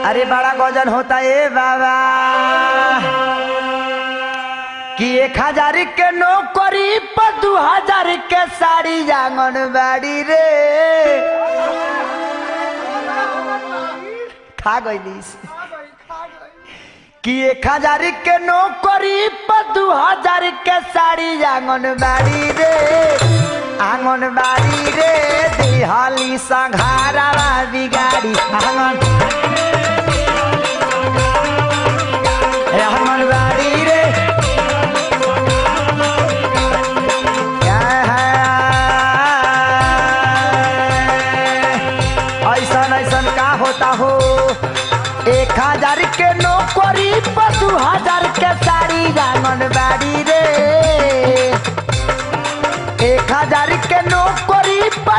अरे बड़ा गजन होता है बाबा कि 1000 के नौकरी पर 2000 के साड़ी आंगनबाड़ी रे खा गई कि 1000 के नौकरी पर 2000 के साड़ी आंगनबाड़ी रे दिहाली संघारा बिगाड़ी आंगनबाड़ी रे ऐसा का होता हो 1000 के नौकरी पर 2000 के साड़ी आंगनबाड़ी